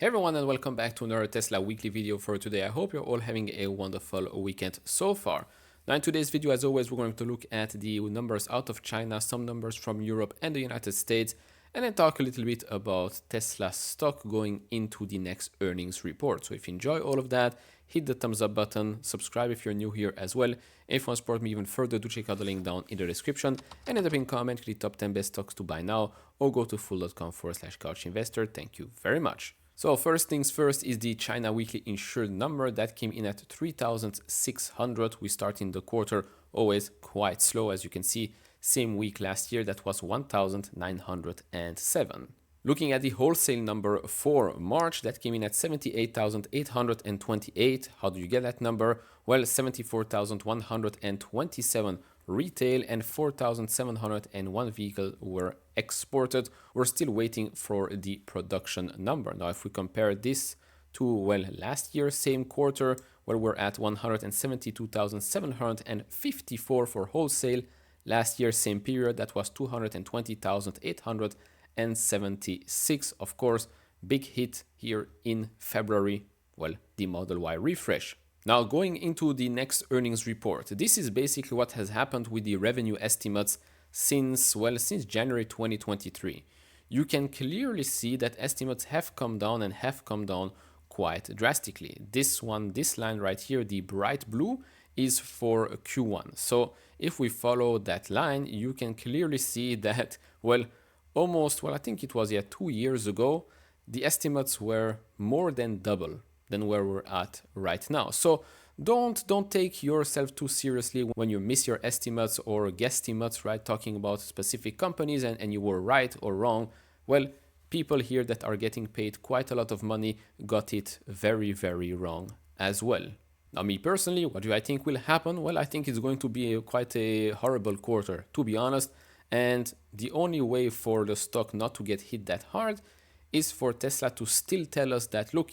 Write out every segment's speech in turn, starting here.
Hey everyone, and welcome back to another Tesla weekly video for today. I hope you're all having a wonderful weekend so far. Now in today's video, as always, we're going to look at the numbers out of China, some numbers from Europe and the United States, and then talk a little bit about Tesla stock going into the next earnings report. So if you enjoy all of that, hit the thumbs up button, subscribe if you're new here as well. If you want to support me even further, do check out the link down in the description, and in the pinned comment, click top 10 best stocks to buy now, or go to fool.com/couchinvestor. Thank you very much. So first things first is the China weekly insured number that came in at 3,600. We start in the quarter always quite slow, as you can see. Same week last year, that was 1,907. Looking at the wholesale number for March, that came in at 78,828. How do you get that number? Well, 74,127 retail and 4,701 vehicles were exported. We're still waiting for the production number. Now, if we compare this to, well, last year, same quarter, where we're at 172,754 for wholesale. Last year, same period, that was 220,876. Of course, big hit here in February, well, the Model Y refresh. Now, going into the next earnings report, this is basically what has happened with the revenue estimates since January 2023. You can clearly see that estimates have come down and have come down quite drastically. This line right here, the bright blue, is for Q1. So if we follow that line, you can clearly see that, I think it was 2 years ago, the estimates were more than double than where we're at right now. So don't take yourself too seriously when you miss your estimates or guesstimates, right? Talking about specific companies and you were right or wrong. Well, people here that are getting paid quite a lot of money got it very, very wrong as well. Now, me personally, what do I think will happen? Well, I think it's going to be quite a horrible quarter, to be honest. And the only way for the stock not to get hit that hard is for Tesla to still tell us that, look,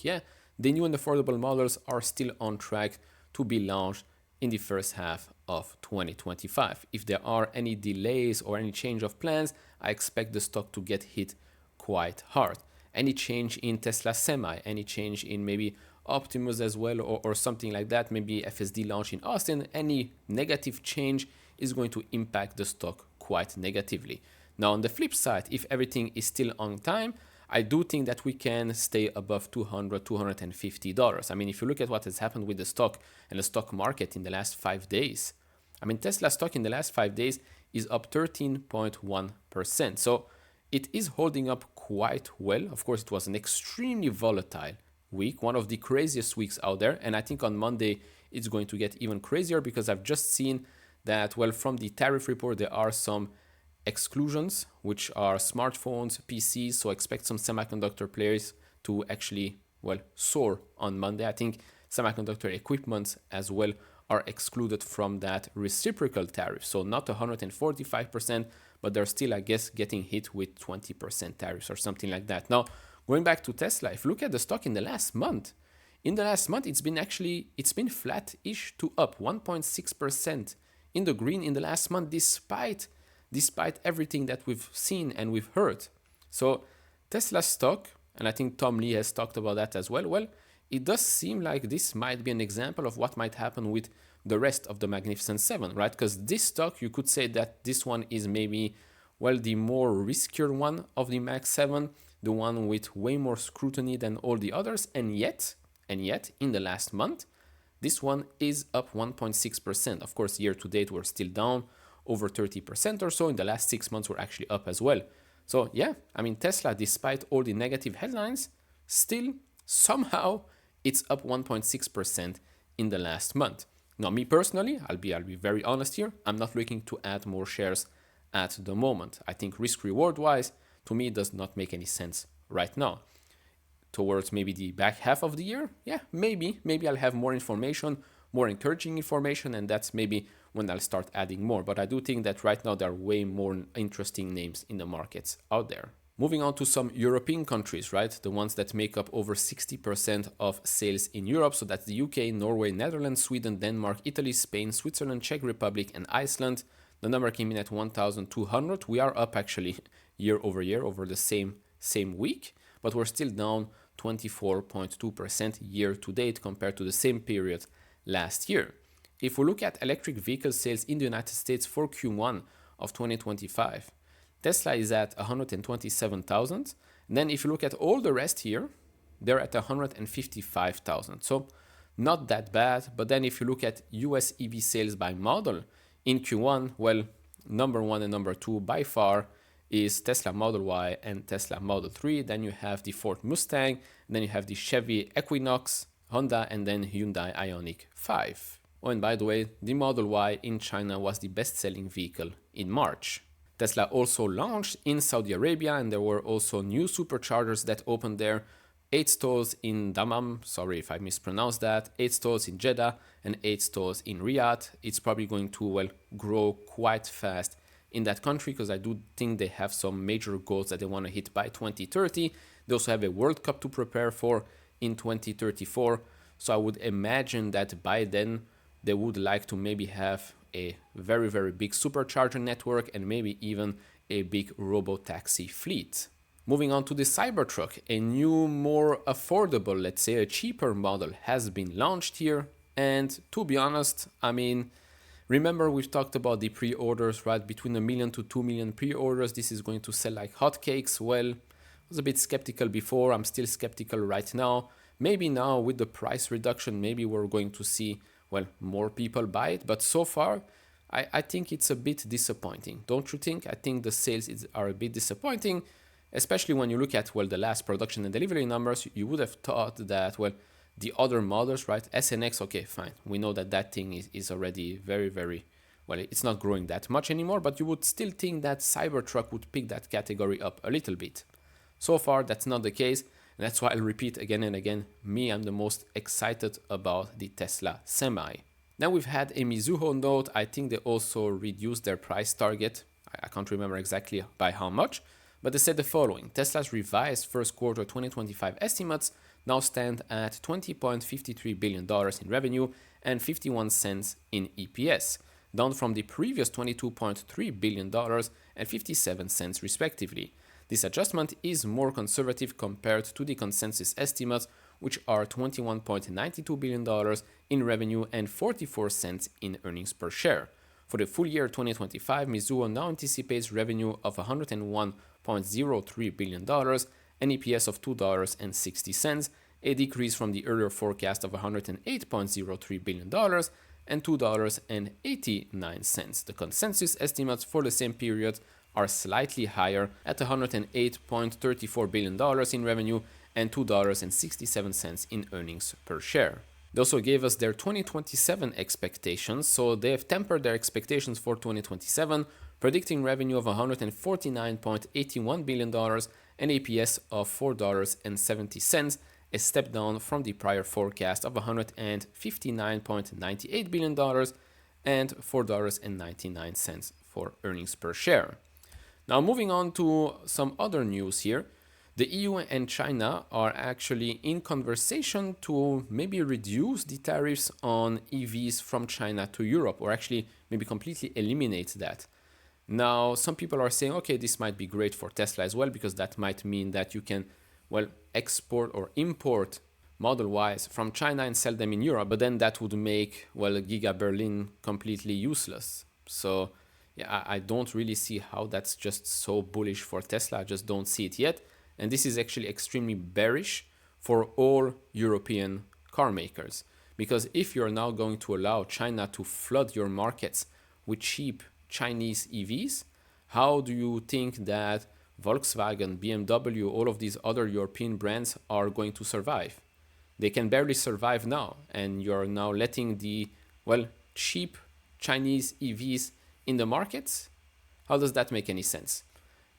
the new and affordable models are still on track to be launched in the first half of 2025. If there are any delays or any change of plans, I expect the stock to get hit quite hard. Any change in Tesla Semi, any change in maybe Optimus as well, or something like that, maybe FSD launch in Austin, any negative change is going to impact the stock quite negatively. Now, on the flip side, if everything is still on time, I do think that we can stay above $200, $250. I mean, if you look at what has happened with the stock and the stock market in the last 5 days, I mean, Tesla stock in the last 5 days is up 13.1%. So it is holding up quite well. Of course, it was an extremely volatile week, one of the craziest weeks out there. And I think on Monday, it's going to get even crazier because I've just seen that, from the tariff report, there are some exclusions, which are smartphones, PCs, so expect some semiconductor players to actually, soar on Monday. I think semiconductor equipment as well are excluded from that reciprocal tariff. So not 145%, but they're still, I guess, getting hit with 20% tariffs or something like that. Now, going back to Tesla, if you look at the stock in the last month, it's been flat-ish to up 1.6% in the green in the last month, despite everything that we've seen and we've heard. So Tesla stock, and I think Tom Lee has talked about that as well, it does seem like this might be an example of what might happen with the rest of the Magnificent Seven, right? Because this stock, you could say that this one is maybe, the more riskier one of the Mag 7, the one with way more scrutiny than all the others, and yet, in the last month, this one is up 1.6%. Of course, year to date, we're still down over 30% or so. In the last 6 months, we're actually up as well. So Tesla, despite all the negative headlines, still somehow it's up 1.6% in the last month. Now, me personally, I'll be very honest here. I'm not looking to add more shares at the moment. I think risk reward wise, to me, it does not make any sense right now. Towards maybe the back half of the year, maybe I'll have more information, more encouraging information, and that's maybe when I'll start adding more. But I do think that right now there are way more interesting names in the markets out there. Moving on to some European countries, right? The ones that make up over 60% of sales in Europe. So that's the UK, Norway, Netherlands, Sweden, Denmark, Italy, Spain, Switzerland, Czech Republic, and Iceland. The number came in at 1,200. We are up actually year over year over the same week, but we're still down 24.2% year to date compared to the same period last year. If we look at electric vehicle sales in the United States for Q1 of 2025, Tesla is at 127,000. Then if you look at all the rest here, they're at 155,000. So not that bad. But then if you look at US EV sales by model in Q1, well, number one and number two by far is Tesla Model Y and Tesla Model 3. Then you have the Ford Mustang, then you have the Chevy Equinox, Honda, and then Hyundai Ioniq 5. Oh, and by the way, the Model Y in China was the best-selling vehicle in March. Tesla also launched in Saudi Arabia, and there were also new superchargers that opened there. 8 stores in Dammam, sorry if I mispronounced that, 8 stores in Jeddah, and 8 stores in Riyadh. It's probably going to, well, grow quite fast in that country because I do think they have some major goals that they want to hit by 2030. They also have a World Cup to prepare for in 2034. So I would imagine that by then they would like to maybe have a very, very big supercharger network and maybe even a big robo-taxi fleet. Moving on to the Cybertruck, a new, more affordable, let's say a cheaper model has been launched here. And to be honest, I mean, remember we've talked about the pre-orders, right? Between 1 million to 2 million pre-orders. This is going to sell like hotcakes. Well, I was a bit skeptical before. I'm still skeptical right now. Maybe now with the price reduction, maybe we're going to see, well, more people buy it. But so far, I think it's a bit disappointing. Don't you think? I think the sales are a bit disappointing, especially when you look at, well, the last production and delivery numbers. You would have thought that, well, the other models, right? SNX, okay, fine. We know that that thing is already very, very, well, it's not growing that much anymore, but you would still think that Cybertruck would pick that category up a little bit. So far, that's not the case. And that's why I'll repeat again and again, I'm the most excited about the Tesla Semi. Now we've had a Mizuho note. I think they also reduced their price target. I can't remember exactly by how much, but they said the following. Tesla's revised first quarter 2025 estimates now stand at $20.53 billion in revenue and 51 cents in EPS, down from the previous $22.3 billion and 57 cents respectively. This adjustment is more conservative compared to the consensus estimates, which are $21.92 billion in revenue and 44 cents in earnings per share. For the full year 2025, Mizuho now anticipates revenue of $101.03 billion and EPS of $2.60, a decrease from the earlier forecast of $108.03 billion and $2.89. The consensus estimates for the same period are slightly higher at $108.34 billion in revenue and $2.67 in earnings per share. They also gave us their 2027 expectations, so they have tempered their expectations for 2027, predicting revenue of $149.81 billion and EPS of $4.70, a step down from the prior forecast of $159.98 billion and $4.99 for earnings per share. Now moving on to some other news here. The EU and China are actually in conversation to maybe reduce the tariffs on EVs from China to Europe, or actually maybe completely eliminate that. Now, some people are saying, okay, this might be great for Tesla as well, because that might mean that you can, well, export or import Model Ys from China and sell them in Europe, but then that would make, well, Giga Berlin completely useless. So yeah, I don't really see how that's just so bullish for Tesla. I just don't see it yet. And this is actually extremely bearish for all European car makers. Because if you're now going to allow China to flood your markets with cheap Chinese EVs, how do you think that Volkswagen, BMW, all of these other European brands are going to survive? They can barely survive now. And you're now letting the, well, cheap Chinese EVs in the markets? How does that make any sense?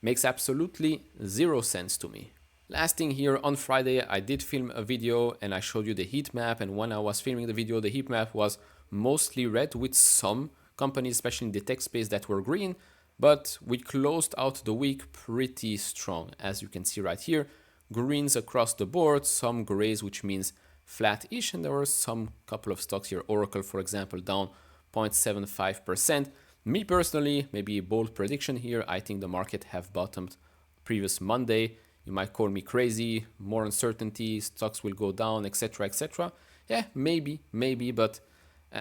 Makes absolutely zero sense to me. Last thing here, on Friday I did film a video and I showed you the heat map, and when I was filming the video the heat map was mostly red with some companies, especially in the tech space, that were green, but we closed out the week pretty strong, as you can see right here. Greens across the board, some grays, which means flat-ish, and there were some couple of stocks here. Oracle, for example, down 0.75%. Me personally, maybe a bold prediction here, I think the market have bottomed previous Monday. You might call me crazy, more uncertainty, stocks will go down, etc., etc. Yeah, maybe, but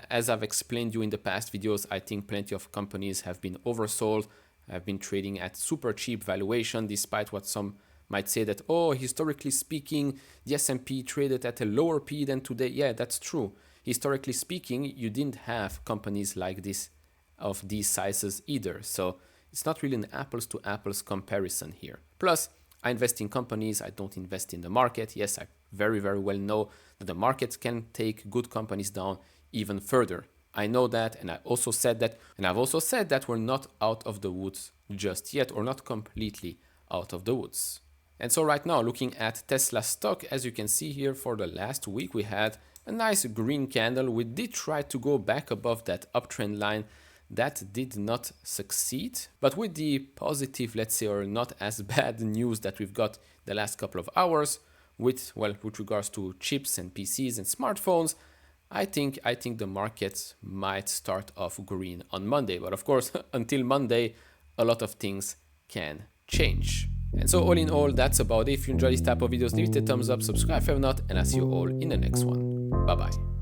as I've explained you in the past videos, I think plenty of companies have been oversold, have been trading at super cheap valuation, despite what some might say that, oh, historically speaking, the S&P traded at a lower P than today. Yeah, that's true. Historically speaking, you didn't have companies like this of these sizes either. So it's not really an apples to apples comparison here. Plus, I invest in companies, I don't invest in the market. Yes, I very well know that the market can take good companies down even further. I know that, and I've also said that we're not out of the woods just yet, or not completely out of the woods. And so right now, looking at Tesla stock, as you can see here, for the last week we had a nice green candle. We did try to go back above that uptrend line. That did not succeed, but with the positive, let's say, or not as bad news that we've got the last couple of hours with regards to chips and PCs and smartphones, I think the markets might start off green on Monday. But of course, until Monday, a lot of things can change. And so all in all, that's about it. If you enjoy this type of videos, leave it a thumbs up, subscribe if you have not, and I'll see you all in the next one. Bye bye.